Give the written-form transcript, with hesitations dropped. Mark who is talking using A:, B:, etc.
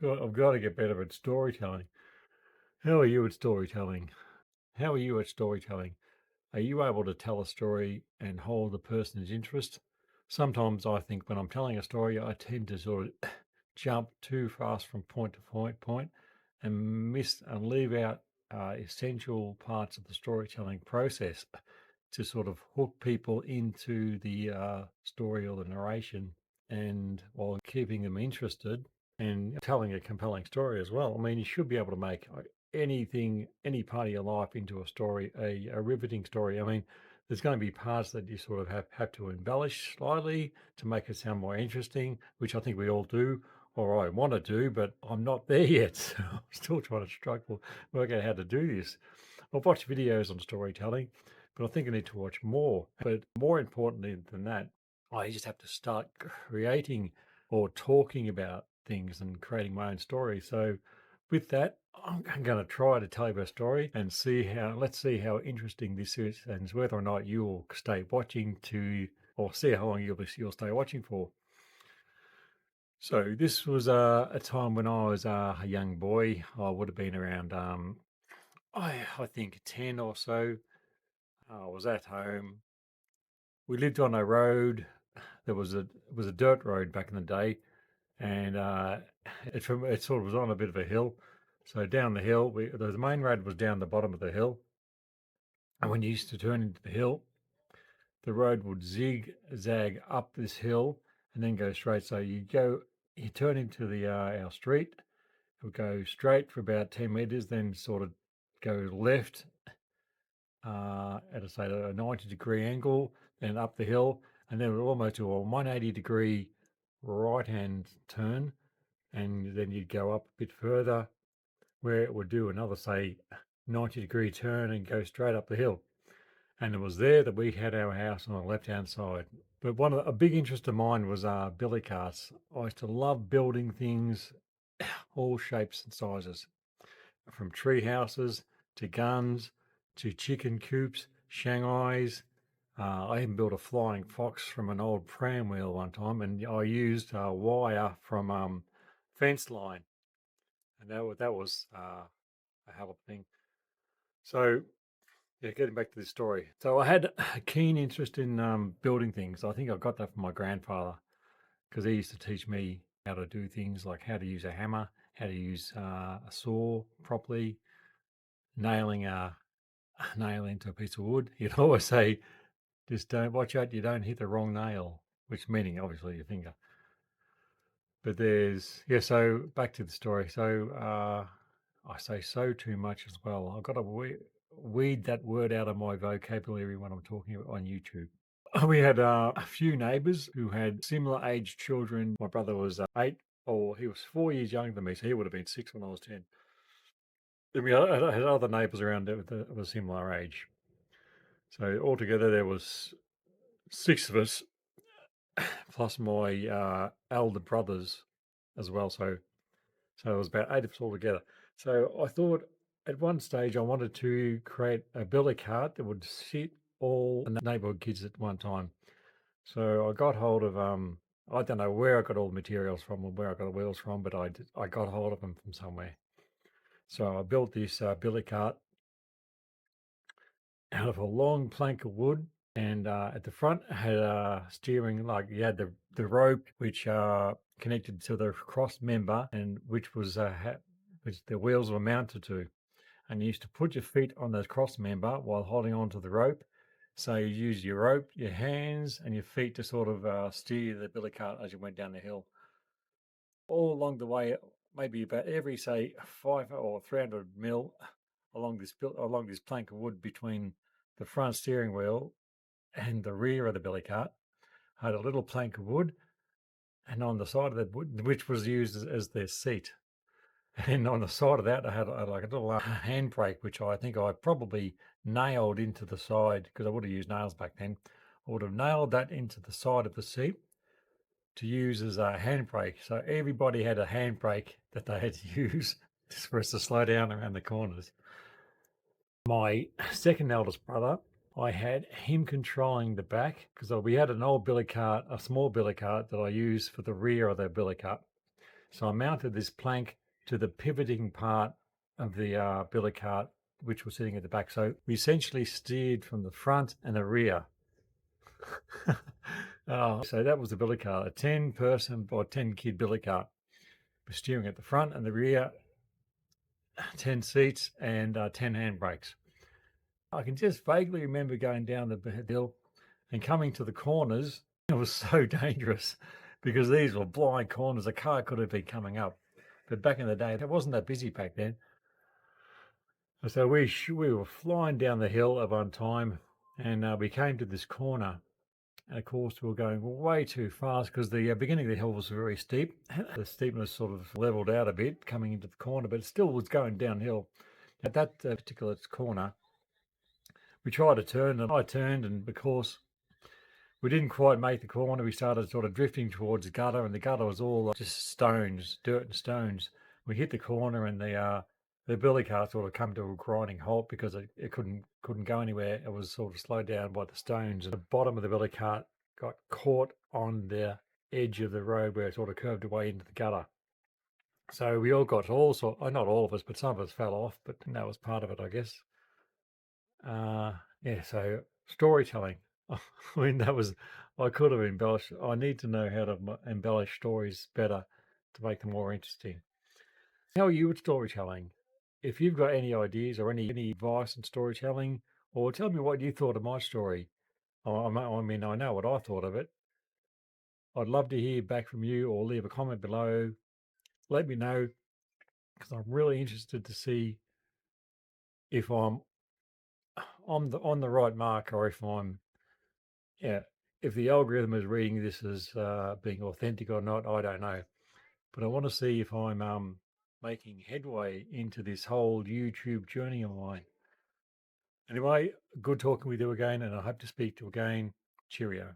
A: I've got to get better at storytelling. How are you at storytelling? How are you at storytelling? Are you able to tell a story and hold the person's interest? Sometimes I think when I'm telling a story, I tend to sort of jump too fast from point to point and miss and leave out essential parts of the storytelling process to sort of hook people into the story or the narration, and while keeping them interested and telling a compelling story as well. I mean, you should be able to make anything, any part of your life into a story, a riveting story. I mean, there's going to be parts that you sort of have to embellish slightly to make it sound more interesting, which I think we all do, or I want to do, but I'm not there yet. So I'm still trying to struggle, work out how to do this. I've watched videos on storytelling, but I think I need to watch more. But more importantly than that, I just have to start creating or talking about things and creating my own story. So, with that, I'm going to try to tell you a story and let's see how interesting this is and whether or not you will stay watching or see how long you'll stay watching for. So, this was a time when I was a young boy. I would have been around, I think 10 or so. I was at home. We lived on a road. It was a dirt road back in the day, and it sort of was on a bit of a hill. So down the hill, the main road was down the bottom of the hill, and when you used to turn into the hill, the road would zigzag up this hill and then go straight. So you turn into the our street. It would go straight for about 10 meters, then sort of go left at a say a 90-degree angle, then up the hill, and then it would almost do a 180-degree right hand turn, and then you'd go up a bit further where it would do another say 90-degree turn and go straight up the hill. And it was there that we had our house on the left hand side. But a big interest of mine was billy carts. I used to love building things, all shapes and sizes, from tree houses to guns to chicken coops, Shanghais. I even built a flying fox from an old pram wheel one time, and I used wire from fence line, and that was a hell of a thing. So, yeah, getting back to this story. So I had a keen interest in building things. I think I got that from my grandfather because he used to teach me how to do things like how to use a hammer, how to use a saw properly, nailing a nail into a piece of wood. He'd always say, just don't watch out, you don't hit the wrong nail, which meaning obviously your finger. But yeah, so back to the story. So I say so too much as well. I've got to weed that word out of my vocabulary when I'm talking on YouTube. We had a few neighbours who had similar aged children. My brother was 8, or he was 4 years younger than me, so he would have been 6 when I was 10. Then we had other neighbours around of a similar age. So altogether there was 6 of us, plus my elder brothers as well. So it was about 8 of us altogether. So I thought at one stage I wanted to create a billy cart that would sit all the neighbourhood kids at one time. So I got hold of I don't know where I got all the materials from or where I got the wheels from, but I got hold of them from somewhere. So I built this billy cart out of a long plank of wood, and at the front had a steering, like you had the rope which connected to the cross member, and which the wheels were mounted to. And you used to put your feet on the cross member while holding on to the rope. So you use your rope, your hands, and your feet to sort of steer the billy cart as you went down the hill. All along the way, maybe about every say 500 or 300 mil along this plank of wood between the front steering wheel and the rear of the billy cart, had a little plank of wood, and on the side of that wood, which was used as their seat. And on the side of that, I had like a little handbrake, which I think I probably nailed into the side because I would have used nails back then. I would have nailed that into the side of the seat to use as a handbrake. So everybody had a handbrake that they had to use just for us to slow down around the corners. My second eldest brother, I had him controlling the back because we had an old billy cart, a small billy cart that I used for the rear of the billy cart. So I mounted this plank to the pivoting part of the billy cart, which was sitting at the back. So we essentially steered from the front and the rear. So that was the billy cart, a 10-person or 10-kid billy cart. We're steering at the front and the rear, 10 seats and 10 handbrakes. I can just vaguely remember going down the hill and coming to the corners. It was so dangerous because these were blind corners. A car could have been coming up. But back in the day, it wasn't that busy back then. So we were flying down the hill at one time, and we came to this corner. And of course, we were going way too fast because the beginning of the hill was very steep. The steepness sort of leveled out a bit coming into the corner, but it still was going downhill. At that particular corner, we tried to turn, and I turned, and because we didn't quite make the corner, we started sort of drifting towards the gutter, and the gutter was all just stones, dirt and stones. We hit the corner, and the billy cart sort of come to a grinding halt because it couldn't go anywhere. It was sort of slowed down by the stones, and the bottom of the billy cart got caught on the edge of the road where it sort of curved away into the gutter. So we all got not all of us, but some of us fell off, but that was part of it, I guess. Yeah, so storytelling. I mean, I could have embellished. I need to know how to embellish stories better to make them more interesting. How are you with storytelling? If you've got any ideas or any advice on storytelling, or tell me what you thought of my story. I mean, I know what I thought of it. I'd love to hear back from you or leave a comment below. Let me know because I'm really interested to see if I'm on the right mark or if I'm yeah, if the algorithm is reading this as being authentic or not, I don't know. But I want to see if I'm making headway into this whole YouTube journey of mine. Anyway, good talking with you again, and I hope to speak to you again. Cheerio.